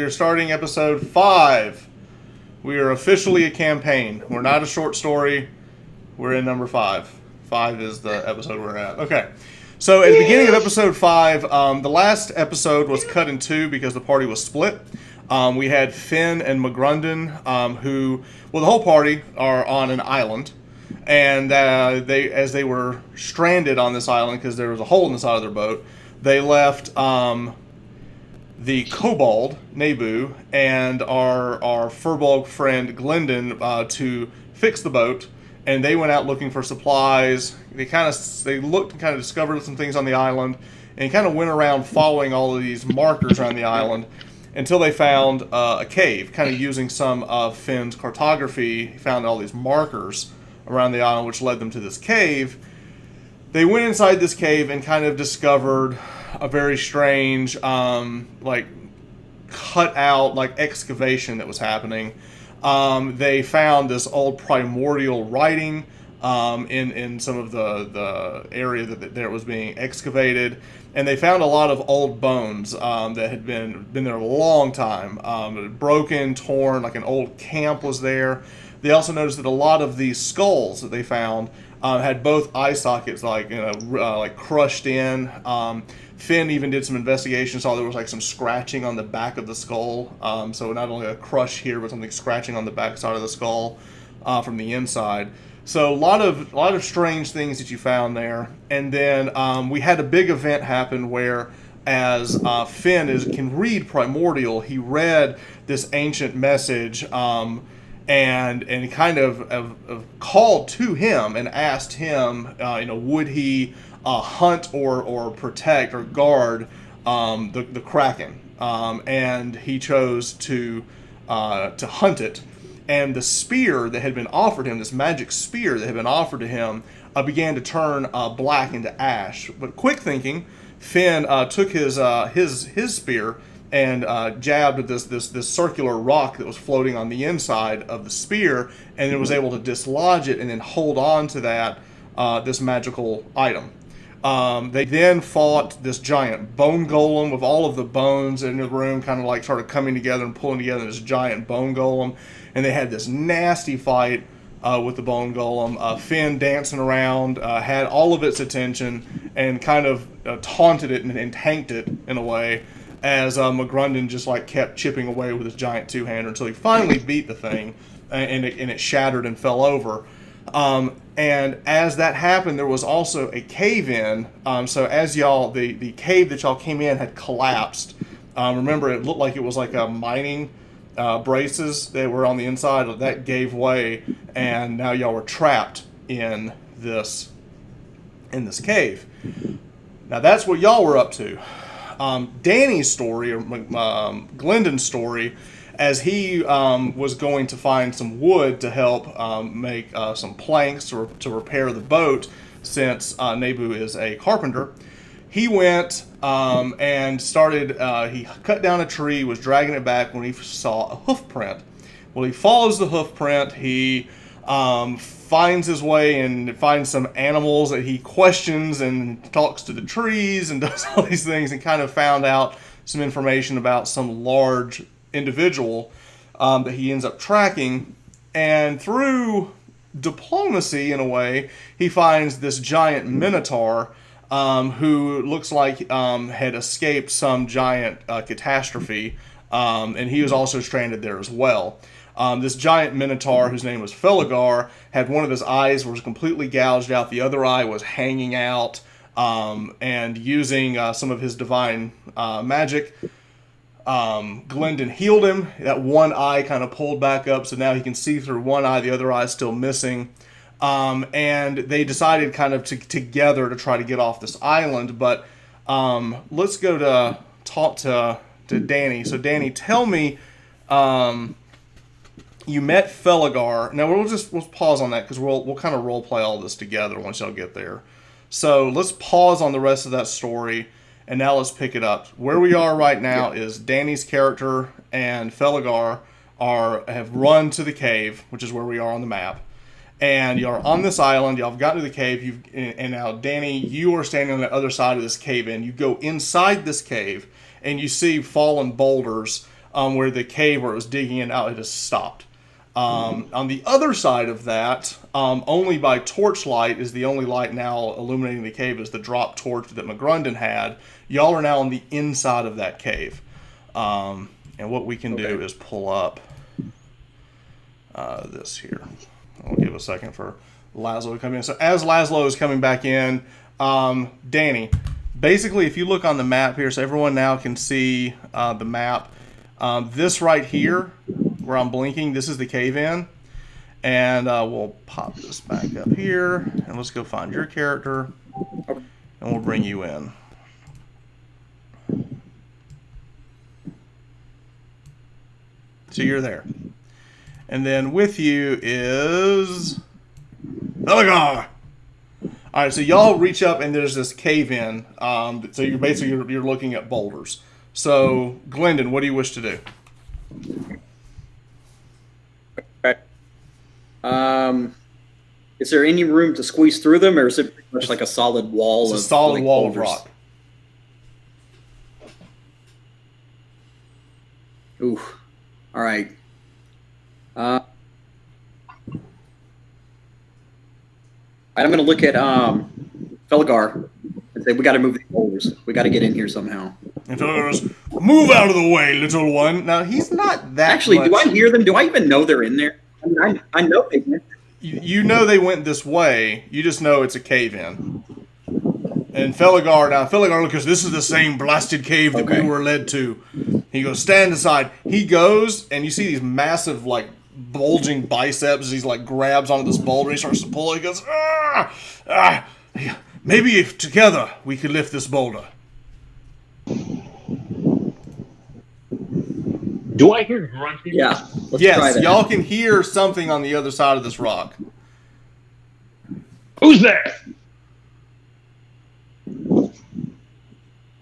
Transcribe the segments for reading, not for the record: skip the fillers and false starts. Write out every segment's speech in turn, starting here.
We are starting episode 5. We are officially a campaign. We're not a short story. We're in number 5. 5 is the episode we're at. Okay. So at the beginning of episode 5, the last episode was cut in two because the party was split. We had Finn and McGrundon, the whole party are on an island. And as they were stranded on this island because there was a hole in the side of their boat, they left the kobold, Nebu, and our Furbolg friend, Glendon, to fix the boat. And they went out looking for supplies. They looked and kind of discovered some things on the island, and kind of went around following all of these markers around the island until they found a cave. Kind of using some of Finn's cartography, he found all these markers around the island, which led them to this cave. They went inside this cave and kind of discovered a very strange, cut out excavation that was happening. They found this old primordial writing in some of the area that was being excavated, and they found a lot of old bones that had been there a long time, broken, torn, like an old camp was there. They also noticed that a lot of these skulls that they found had both eye sockets crushed in. Finn even did some investigation, saw there was some scratching on the back of the skull. So not only a crush here, but something scratching on the back side of the skull from the inside. So a lot of strange things that you found there. And then we had a big event happen where, as Finn can read primordial, he read this ancient message and kind of called to him and asked him, would he hunt or protect or guard the Kraken, and he chose to hunt it. And the spear that had been offered him, this magic spear that had been offered to him, began to turn black into ash. But quick thinking, Finn took his spear and jabbed at this circular rock that was floating on the inside of the spear, and it was able to dislodge it and then hold on to that this magical item. They then fought this giant bone golem with all of the bones in the room kind of started coming together and pulling together this giant bone golem, and they had this nasty fight with the bone golem. Finn dancing around, had all of its attention and kind of taunted it and tanked it in a way, as McGrundon just kept chipping away with his giant two-hander until he finally beat the thing, and it shattered and fell over. And as that happened, there was also a cave-in. So as the cave that y'all came in had collapsed. Remember, it looked like it was a mining braces that were on the inside. That gave way, and now y'all were trapped in this cave. Now that's what y'all were up to. Danny's story, or Glendon's story, as he was going to find some wood to help make some planks to repair the boat, since Nebu is a carpenter. He went and started, he cut down a tree, was dragging it back when he saw a hoof print. Well, he follows the hoof print, he finds his way and finds some animals that he questions and talks to the trees and does all these things, and kind of found out some information about some large individual that he ends up tracking. And through diplomacy, in a way, he finds this giant minotaur who looks like had escaped some giant catastrophe, and he was also stranded there as well. This giant minotaur, whose name was Felagar, had one of his eyes was completely gouged out, the other eye was hanging out, and using some of his divine magic, Glendon healed him. That one eye kind of pulled back up, so now he can see through one eye, the other eye is still missing. And they decided kind of together to try to get off this island. But let's go to talk to Danny. So Danny, tell me, you met Felagar. Now we'll pause on that because we'll kind of role play all this together once y'all get there. So let's pause on the rest of that story. And now let's pick it up. Where we are right now is Danny's character and Felagar have run to the cave, which is where we are on the map. And you're on this island. Y'all have gotten to the cave. And now, Danny, you are standing on the other side of this cave. And you go inside this cave, and you see fallen boulders where the cave where it was digging in out, it just stopped. On the other side of that, only by torchlight is the only light now illuminating the cave is the drop torch that McGrunden had. Y'all are now on the inside of that cave. And what we can do is pull up this here. I'll give a second for Laszlo to come in. So as Laszlo is coming back in, Danny, basically if you look on the map here, so everyone now can see the map. This right here, where I'm blinking, this is the cave-in. And we'll pop this back up here. And let's go find your character. And we'll bring you in. So you're there. And then with you is Felgar. All right, so y'all reach up and there's this cave-in. So you're basically you're looking at boulders. So Glendon, what do you wish to do? Okay. Is there any room to squeeze through them, or is it pretty much like a solid wall? It's a solid like, wall boulders? of rock. Ooh. All right. I'm going to look at Felgar and say, we got to move these boulders. We got to get in here somehow. And Felgar goes, move out of the way, little one. Now, he's not that Actually, much... do I hear them? Do I even know they're in there? I mean, I know they went. You know they went this way. You just know it's a cave-in. And Felgar, because this is the same blasted cave that we were led to. He goes, stand aside. He goes, and you see these massive, like, bulging biceps. He's, like, grabs onto this boulder. He starts to pull. He goes, maybe if together we could lift this boulder. Do I hear grunting? Yeah. Let's try Yes, that. y'all can hear something on the other side of this rock. Who's there?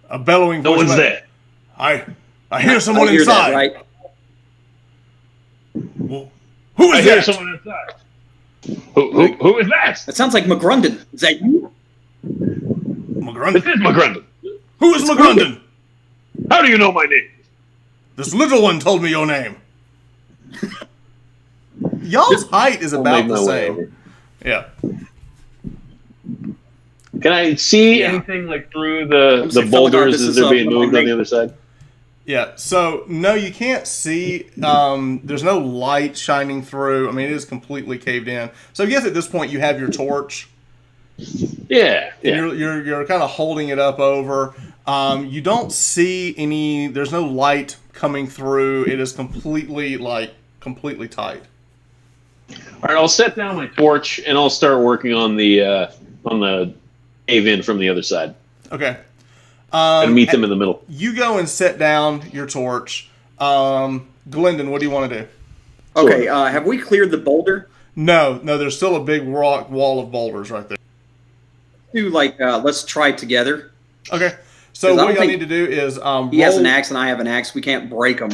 A bellowing No voice. one's there. I hear someone I hear inside. that, right? Well, who I is hear that? someone inside. Who is that? That sounds like McGrunden. Is that you? This McGrunden. is McGrunden. Who is McGrunden? How do you know my name? This little one told me your name. Y'all's height is about the same. Yeah. Can I see Yeah. anything like through the saying, boulders this as is they're a- being moved on the other side? Yeah. So, no, you can't see. There's no light shining through. I mean, it is completely caved in. So, I guess at this point you have your torch. Yeah. And you're kind of holding it up over. You don't see any. There's no light coming through. It is completely tight. All right, I'll set down my torch and I'll start working on the cave-in from the other side Okay. and meet them in the middle. You go and set down your torch. Glendon, what do you want to do? Okay, have we cleared the boulder? No, there's still a big rock wall of boulders right there. Let's try together. Okay. So 'Cause I what don't y'all think- need to do is He has roll- an axe and I have an axe. We can't break them.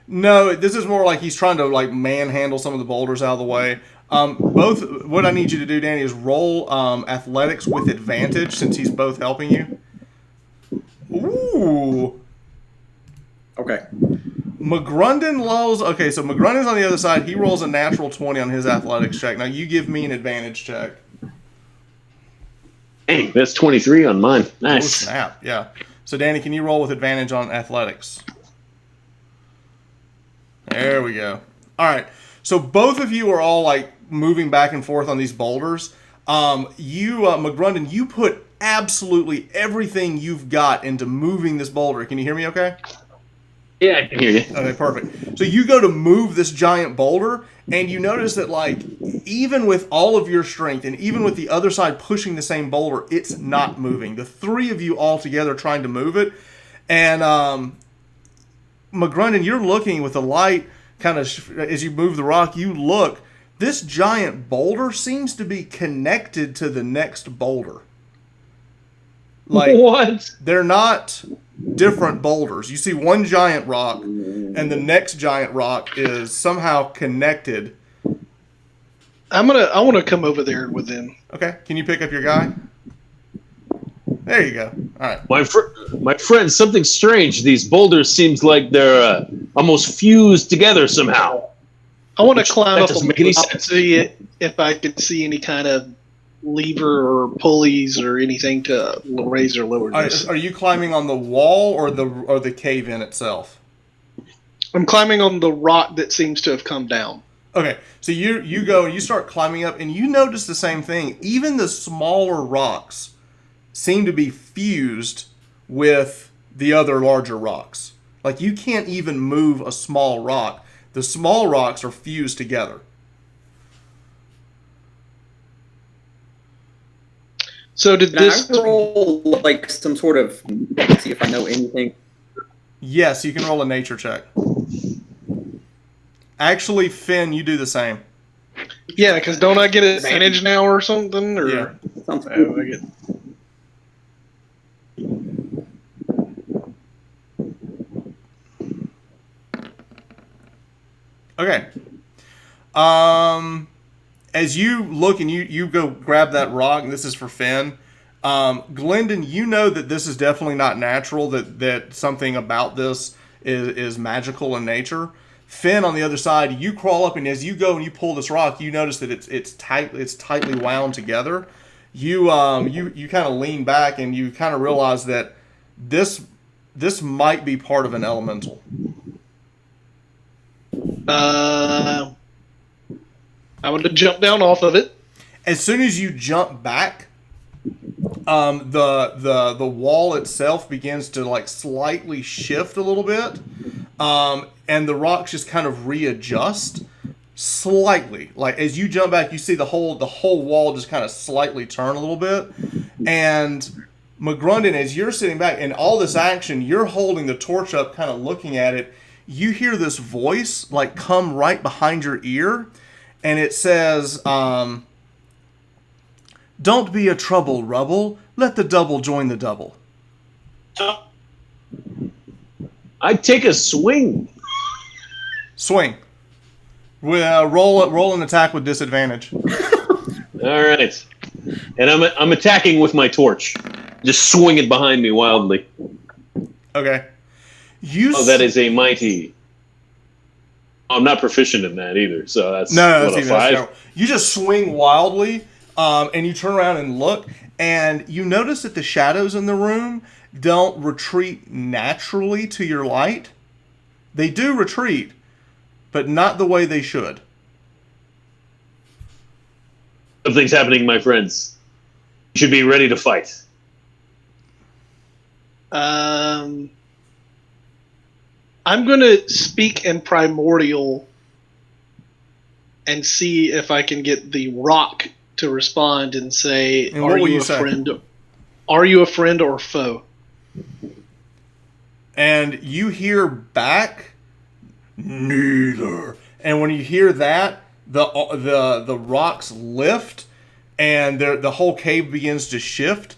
No, this is more like he's trying to like manhandle some of the boulders out of the way. Both. What I need you to do, Danny, is roll athletics with advantage since he's both helping you. Ooh. Okay. McGrunden rolls. Okay, so McGrunden's on the other side. He rolls a natural 20 on his athletics check. Now you give me an advantage check. Dang, that's 23 on mine. Oh Nice. snap! Yeah. So Danny, can you roll with advantage on athletics? There we go. All right. So both of you are all like moving back and forth on these boulders. McGrunden, you put absolutely everything you've got into moving this boulder. Can you hear me? Okay. Yeah, I can hear you. Okay, perfect. So you go to move this giant boulder, and you notice that, like, even with all of your strength, and even with the other side pushing the same boulder, it's not moving. The three of you all together trying to move it, and McGrunden, you're looking with the light, kind of as you move the rock. You look. This giant boulder seems to be connected to the next boulder. Like, What? they're not different boulders. You see one giant rock, and the next giant rock is somehow connected. I want to come over there with them. Okay, can you pick up your guy? There you go. All right. My friend, something strange. These boulders seems like they're almost fused together somehow. I want to climb that up doesn't on make any the top and sense. see if I can see any kind of lever or pulleys or anything to raise or lower this. Are you climbing on the wall or the cave in itself? I'm climbing on the rock that seems to have come down. Okay, so you go and you start climbing up, and you notice the same thing. Even the smaller rocks seem to be fused with the other larger rocks. Like, you can't even move a small rock. The small rocks are fused together. So did Now, this? I roll like some sort of see if I know anything. Yes, you can roll a nature check. Actually, Finn, you do the same. Yeah, because don't I get advantage now or something? Or Yeah. Sounds Oh, cool. I get. Okay. As you look and you go grab that rock, and this is for Finn. Glendon, you know that this is definitely not natural. That something about this is magical in nature. Finn, on the other side, you crawl up, and as you go and you pull this rock, you notice that it's tightly wound together. You kind of lean back, and you kind of realize that this might be part of an elemental. I'm going to jump down off of it. As soon as you jump back, the wall itself begins to like slightly shift a little bit, and the rocks just kind of readjust slightly. Like, as you jump back, you see the whole wall just kind of slightly turn a little bit. And McGrundon, as you're sitting back and all this action, you're holding the torch up, kind of looking at it. You hear this voice like come right behind your ear, and it says, "Don't be a trouble, Rubble. Let the double join the double." I'd take a swing. Swing. Roll an attack with disadvantage. All right, and I'm attacking with my torch, just swing it behind me wildly. Okay. Oh, that is a mighty. I'm not proficient in that either, so that's No, what, that's a 5. no. You just swing wildly, and you turn around and look, and you notice that the shadows in the room don't retreat naturally to your light. They do retreat, but not the way they should. Something's happening, my friends. You should be ready to fight. I'm going to speak in primordial and see if I can get the rock to respond and say, And what "Are will you you a say? friend? Are you a friend or foe?" And you hear back, "Neither." And when you hear that, the rocks lift, and the whole cave begins to shift.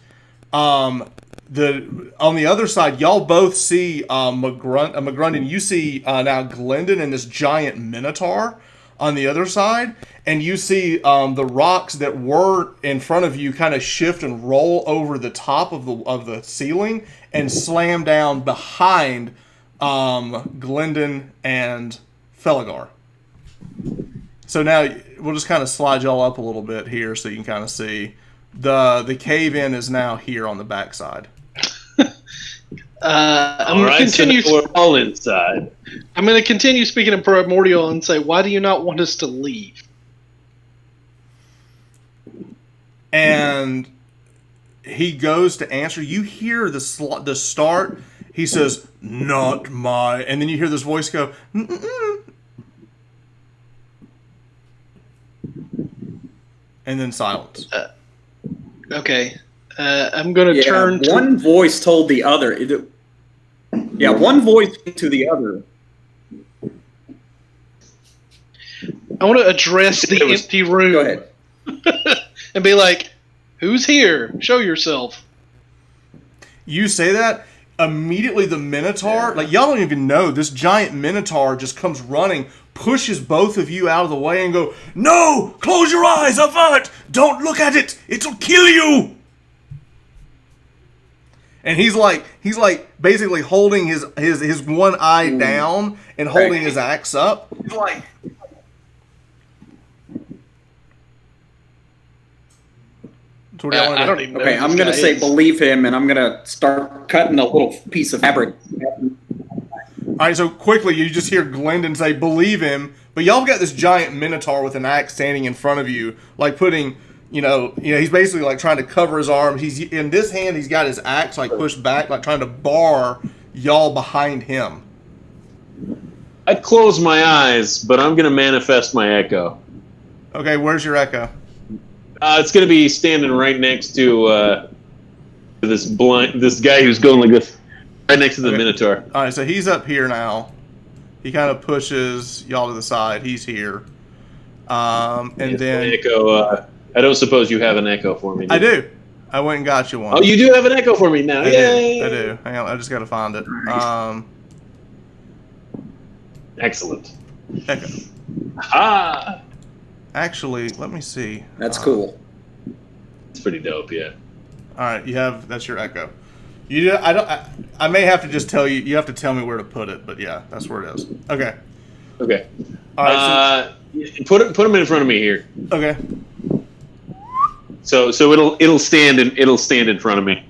On the other side, y'all both see McGrundon. You see now Glendon and this giant minotaur on the other side, and you see the rocks that were in front of you kind of shift and roll over the top of the ceiling and slam down behind Glendon and Felgar. So now we'll just kind of slide y'all up a little bit here so you can kind of see the cave in is now here on the backside. I'm All going to right, so continue. now we're all inside. I'm going to continue speaking in primordial and say, "Why do you not want us to leave?" And he goes to answer. You hear the start. He says, "Not my," and then you hear this voice go, "Mm-mm." And then silence. Okay. I'm going to turn to. One voice told the other. One voice to the other. I want to address the It was- empty room. Go ahead. And be like, "Who's here? Show yourself." You say that, immediately the Minotaur, like, y'all don't even know, this giant Minotaur just comes running, pushes both of you out of the way and go, "No! Close your eyes, avert! Don't look at it! It'll kill you!" And he's like basically holding his one eye down and holding his axe up. He's like, so what do y'all wanna I do? don't even know. Okay, who I'm this gonna guy say is. believe him, and I'm gonna start cutting a little piece of fabric. All right, so quickly you just hear Glendon say, "Believe him," but y'all got this giant minotaur with an axe standing in front of you, like putting, he's basically like trying to cover his arms. He's in this hand, he's got his axe like pushed back, like trying to bar y'all behind him. I'd close my eyes, but I'm going to manifest my echo. Okay, where's your echo? It's going to be standing right next to this guy who's going like this, right next to the Okay. Minotaur. All right, so he's up here now. He kind of pushes y'all to the side. He's here, and Yes, then my echo. I don't suppose you have an echo for me. I do. I went and got you one. Oh, you do have an echo for me now. I Yay! do. I do. Hang on, I just got to find it. Excellent. Echo. Ah, Actually, let me see. That's cool. it's pretty dope. Yeah. All right, that's your echo. I may have to just tell you. You have to tell me where to put it, but yeah, that's where it is. Okay. Okay. All right. Put him in front of me here. Okay. So it'll stand in front of me.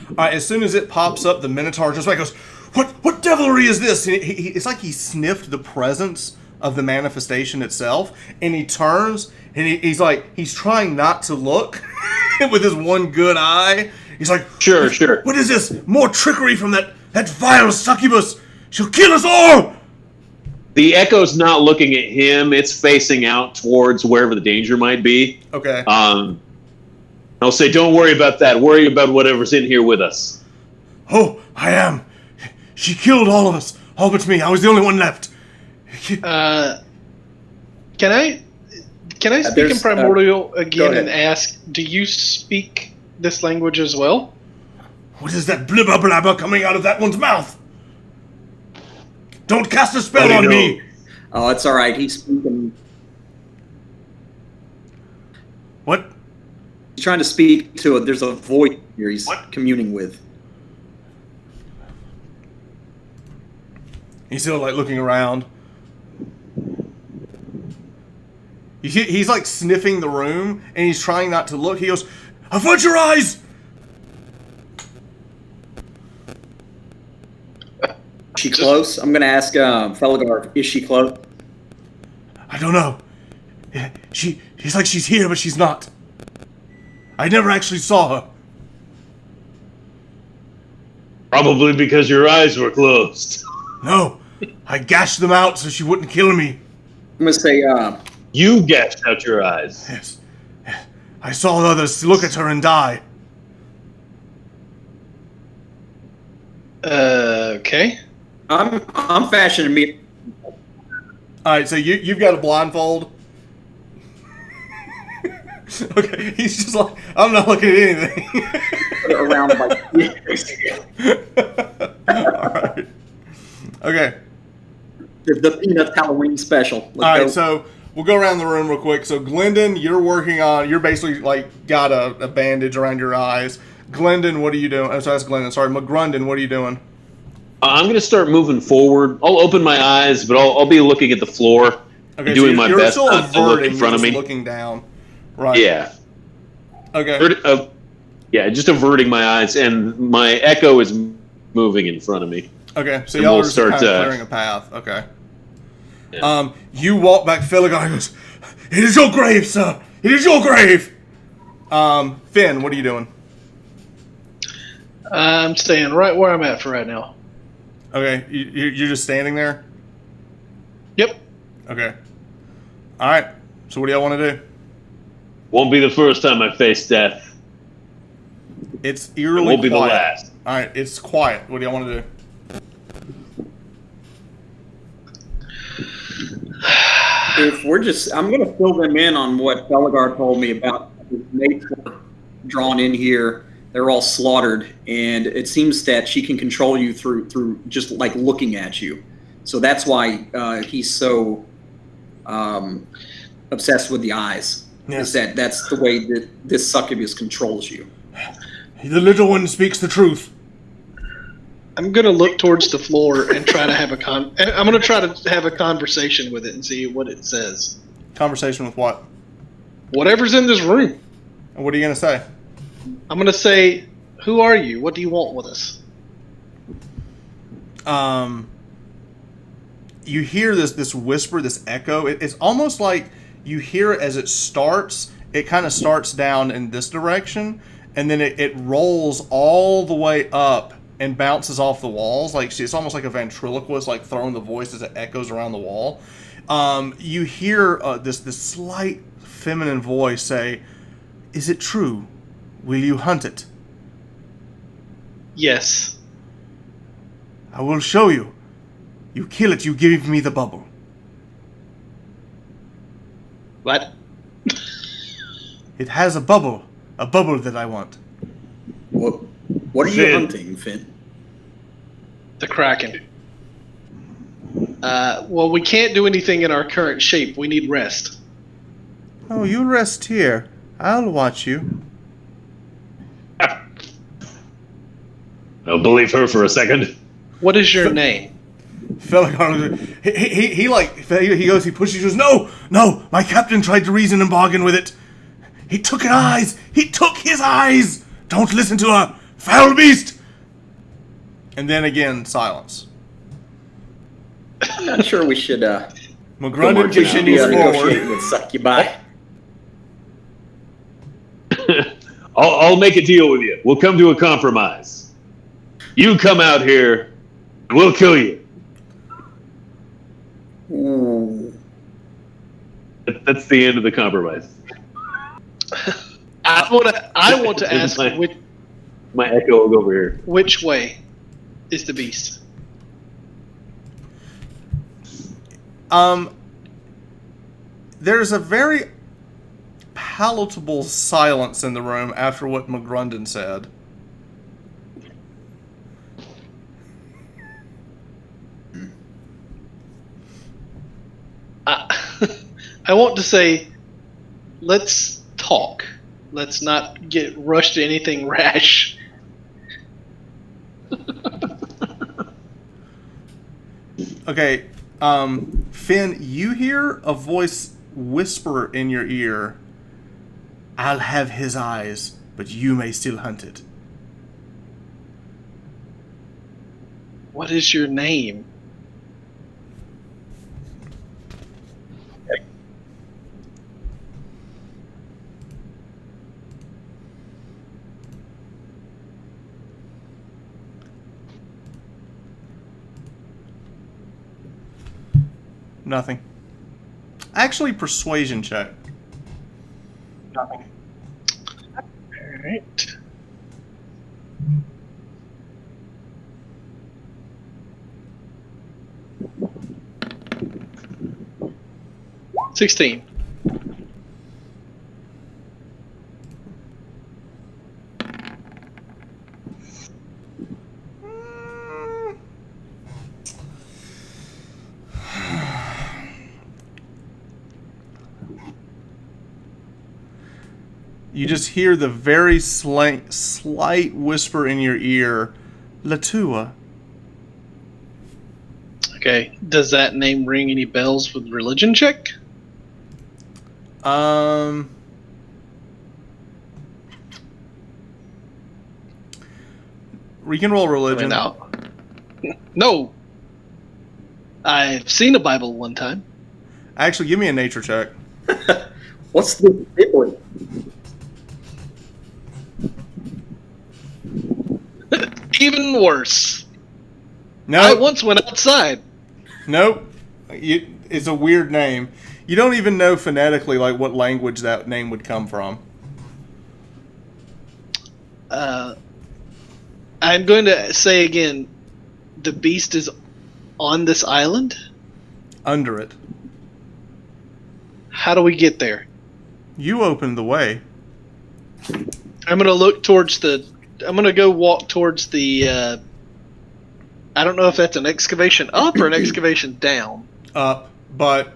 All right. As soon as it pops up, the Minotaur just like goes, "What devilry is this?" And it's like he sniffed the presence of the manifestation itself, and he turns and he's trying not to look with his one good eye. He's like, Sure. "What is this? More trickery from that vile succubus! She'll kill us all!" The echo's not looking at him; it's facing out towards wherever the danger might be. Okay. I'll say, "Don't worry about that. Worry about whatever's in here with us." Oh, I am. She killed all of us, all but me. I was the only one left. Can I speak in there's, primordial go again ahead. and ask? Do you speak this language as well? What is that blibber blabber coming out of that one's mouth? Don't cast a How spell do you on know? me. Oh, it's all right. He's speaking. What? He's trying to speak to it. There's a voice here. He's What? communing with. He's still like looking around. He's like sniffing the room, and he's trying not to look. He goes, "Avert your eyes!" Is she close? I'm gonna ask Felgar. Is she close? I don't know. She's like she's here, but she's not. I never actually saw her. Probably because your eyes were closed. No, I gashed them out so she wouldn't kill me. I'm gonna say. You gashed out your eyes. Yes. I saw others look at her and die. Okay. I'm fashioning me. All right, so you've got a blindfold. Okay, he's just like, I'm not looking at anything. Around like. All right. Okay. The Peanuts Halloween special. All right, so we'll go around the room real quick. So Glendon, you're basically like got a bandage around your eyes. Glendon, what are you doing? Oh, so that's Glendon. Sorry, McGrundon, what are you doing? I'm going to start moving forward. I'll open my eyes, but I'll be looking at the floor, Okay, doing so my you're best still not to look averting, in front of you're me. just looking down. Right. Yeah. Okay. Yeah, just averting my eyes, and my echo is moving in front of me. Okay. So And y'all we'll are just start, kind of clearing a path. Okay. Yeah. You walk back. Felgar goes, "It is your grave, sir. It is your grave." Finn, what are you doing? I'm staying right where I'm at for right now. Okay, you're just standing there. Yep. Okay. All right. So what do y'all want to do? Won't be the first time I face death. It's It eerily won't be the quiet. last. All right, it's quiet. What do y'all want to do? If we're just, I'm gonna fill them in on what Felgar told me about his mates were drawn in here. They're all slaughtered, and it seems that she can control you through just like looking at you. So that's why he's so obsessed with the eyes. Yes. That's the way that this succubus controls you. The little one speaks the truth. I'm gonna look towards the floor and try to have I'm gonna try to have a conversation with it and see what it says. Conversation with what? Whatever's in this room. And what are you gonna say? I'm gonna say, "Who are you? What do you want with us?" You hear this whisper, this echo. It's almost like you hear it as it starts. It kind of starts down in this direction, and then it rolls all the way up and bounces off the walls. Like it's almost like a ventriloquist, like throwing the voice as it echoes around the wall. You hear this slight feminine voice say, "Is it true? Will you hunt it? Yes. I will show you. You kill it, you give me the bubble." What? It has a bubble that I want. What are you Finn. hunting, Finn? The Kraken. Well, we can't do anything in our current shape. We need rest. Oh, you rest here. I'll watch you. I'll believe her for a second. What is your name? Felgar, he pushes, he goes, no, my captain tried to reason and bargain with it. He took his eyes. Don't listen to her, foul beast. And then again, silence. I'm not sure we should. McGrundon we should be continues forward. negotiating with Succubi. I'll make a deal with you. We'll come to a compromise. You come out here, and we'll kill you. Ooh. That's the end of the compromise. I want to ask My echo will go over here. which way is the beast? There's a very palatable silence in the room after what McGrundon said. I want to say, let's talk. Let's not get rushed to anything rash. Okay, Finn, you hear a voice whisper in your ear, "I'll have his eyes, but you may still hunt it." What is your name? Nothing. Actually, persuasion check. Nothing. Alright. $16. You just hear the very slight whisper in your ear, "Latua." Okay. Does that name ring any bells with religion check? We can roll religion. No. No. I've seen a Bible one time. Actually, give me a nature check. What's the Italy? Even worse. I No, once went outside. nope. It's a weird name. You don't even know phonetically like what language that name would come from. I'm going to say again, the beast is on this island. Under it. How do we get there? You opened the way. I'm going to look towards I'm going to go walk towards the. I don't know if that's an excavation up or an excavation down. Up, but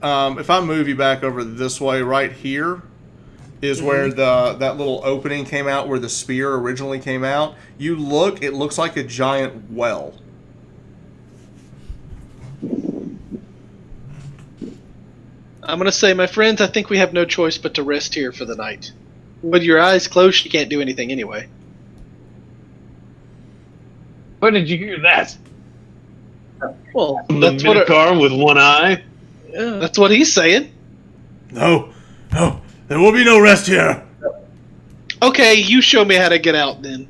if I move you back over this way, right here, is where that little opening came out where the spear originally came out. You look, it looks like a giant well. I'm going to say, my friends, I think we have no choice but to rest here for the night. With your eyes closed, you can't do anything anyway. Where did you hear that? Well, From the that's what Minotaur with one eye? that's what he's saying. No, there will be no rest here. Okay, you show me how to get out then.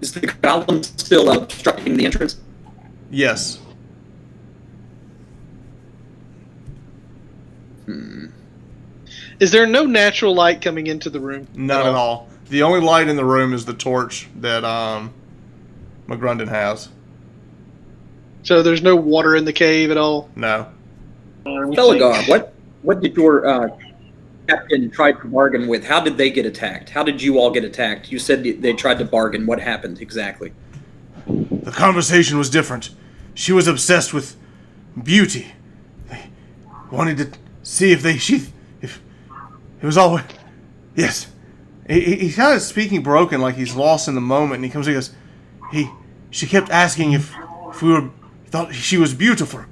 Is the goblin still obstructing the entrance? Yes. Is there no natural light coming into the room? None at all. The only light in the room is the torch that McGrundon has. So there's no water in the cave at all? No. Felgar, what did your captain try to bargain with? How did they get attacked? How did you all get attacked? You said they tried to bargain. What happened exactly? The conversation was different. She was obsessed with beauty. They wanted to see if it was all. Yes. He's kind of speaking broken, like he's lost in the moment, and he comes and goes, she kept asking if we thought she was beautiful.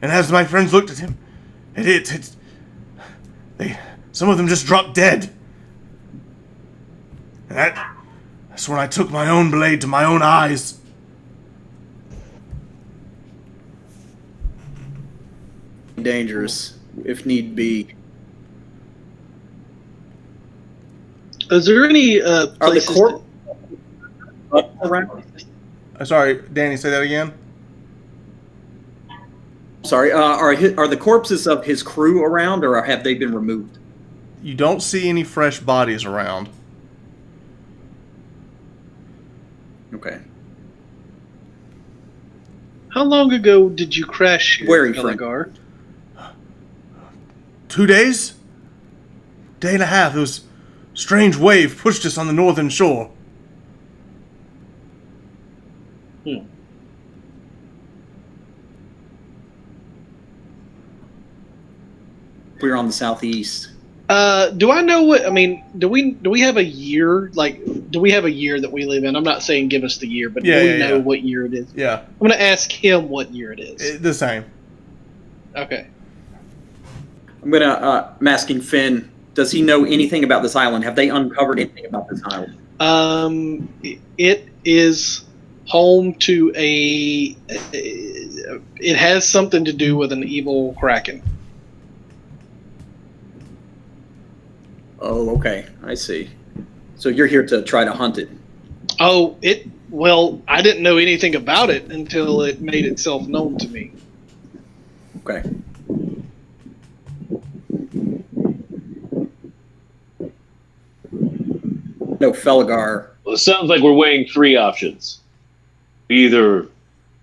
And as my friends looked at him, some of them just dropped dead. And that's when I took my own blade to my own eyes. Dangerous, if need be. Is there any Are the places corpse around? Sorry, Danny, say that again? Sorry, are the corpses of his crew around, or have they been removed? You don't see any fresh bodies around. Okay. How long ago did you crash here, Where are you from? Felgar? 2 days? Day and a half. It was a strange wave pushed us on the northern shore. We're on the southeast. Do I know what? I mean, do we have a year? Like, do we have a year that we live in? I'm not saying give us the year, but do we know what year it is? Yeah. I'm going to ask him what year it is. The same. Okay. I'm asking Finn, does he know anything about this island? Have they uncovered anything about this island? It is home to it has something to do with an evil kraken. Oh, okay. I see. So you're here to try to hunt it. Oh, well, I didn't know anything about it until it made itself known to me. Okay. No, Felgar. Well, it sounds like we're weighing three options. We either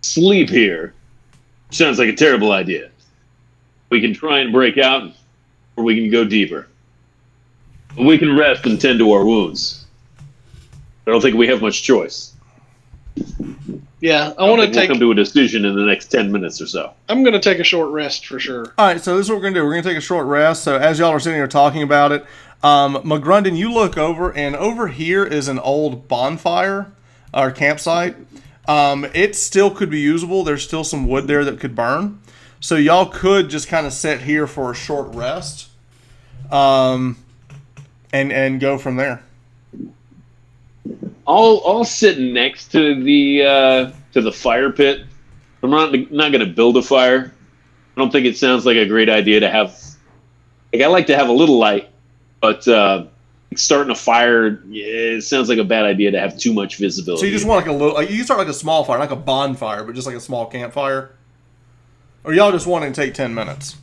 sleep here, which sounds like a terrible idea. We can try and break out, or we can go deeper. But we can rest and tend to our wounds. I don't think we have much choice. Yeah, I want to We'll come to a decision in the next 10 minutes or so. I'm going to take a short rest for sure. All right, so this is what we're going to do. We're going to take a short rest. So as y'all are sitting here talking about it, McGrundon, you look over, and over here is an old bonfire or campsite. It still could be usable. There's still some wood there that could burn. So y'all could just kind of sit here for a short rest and go from there. I'll sit next to the fire pit. I'm not going to build a fire. I don't think it sounds like a great idea to have. I like to have a little light, but starting a fire, it sounds like a bad idea to have too much visibility. So you just want like a little. You start like a small fire, like a bonfire, but just like a small campfire. Or y'all just want to take 10 minutes?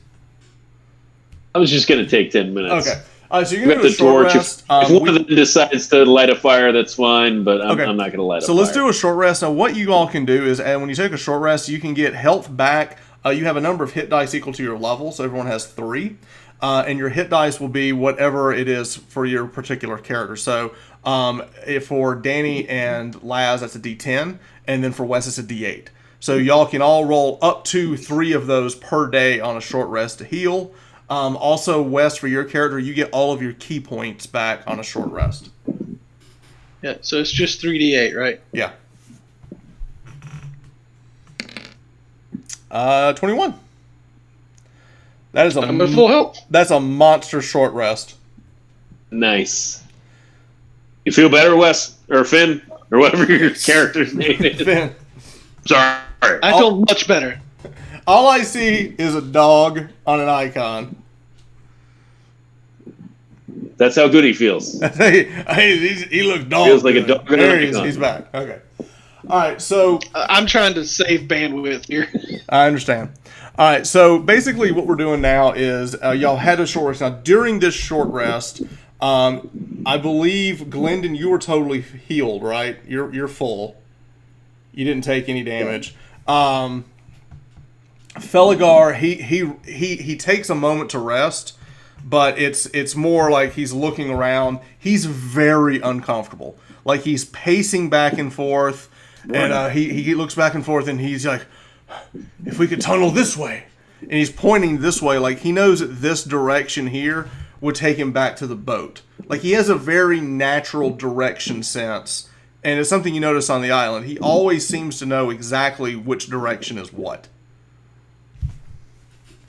I was just going to take 10 minutes. Okay. All right, so you're going to do a the short torch. rest. If one of them decides to light a fire, that's fine, but I'm not going to light a fire. So let's do a short rest. Now, what you all can do is, and when you take a short rest, you can get health back. You have a number of hit dice equal to your level, so everyone has 3. And your hit dice will be whatever it is for your particular character. So if for Danny and Laz, that's a D10, and then for Wes, it's a D8. So y'all can all roll up to 3 of those per day on a short rest to heal. Also, Wes, for your character, you get all of your key points back on a short rest. Yeah, so it's just 3d8, right? Yeah. 21. That is I'm at full health. That's a monster short rest. Nice. You feel better, Wes? Or Finn? Or whatever your character's name is. Finn. Sorry. I feel much better. All I see is a dog on an icon. That's how good he feels. He looks dog. Feels like a good. dog on an There he is. icon. He's back. Okay. All right. So I'm trying to save bandwidth here. I understand. All right. So basically, what we're doing now is y'all had a short rest. Now during this short rest, I believe Glendon, you were totally healed, right? You're full. You didn't take any damage. Felgar, he takes a moment to rest, but it's more like he's looking around. He's very uncomfortable. Like he's pacing back and forth, and he looks back and forth, and he's like, if we could tunnel this way. And he's pointing this way, like he knows that this direction here would take him back to the boat. Like he has a very natural direction sense, and it's something you notice on the island. He always seems to know exactly which direction is what.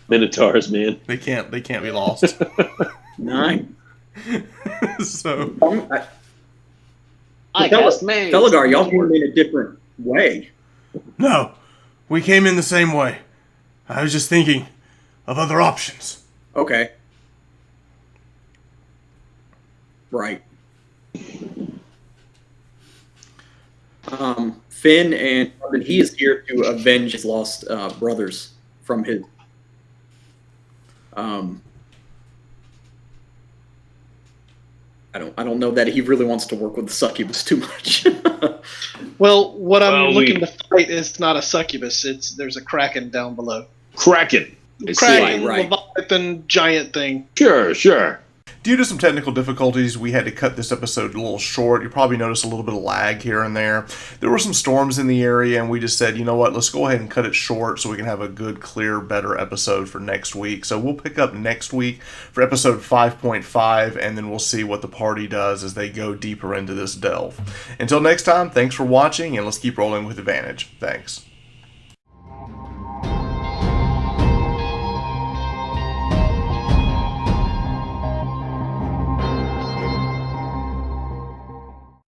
Minotaurs, man. They can't be lost. Nice. So Felgar, y'all came in a different way. no, we came in the same way. I was just thinking of other options. Okay. Right. Finn and he is here to avenge his lost brothers from his. I don't know that he really wants to work with the succubus too much. Well, what I'm Well, looking to fight is not a succubus. There's a kraken down below. Kraken. I see. Kraken, Right. Leviathan, giant thing. Sure. Due to some technical difficulties, we had to cut this episode a little short. You probably noticed a little bit of lag here and there. There were some storms in the area, and we just said, you know what, let's go ahead and cut it short so we can have a good, clear, better episode for next week. So we'll pick up next week for episode 5.5, and then we'll see what the party does as they go deeper into this delve. Until next time, thanks for watching, and let's keep rolling with advantage. Thanks.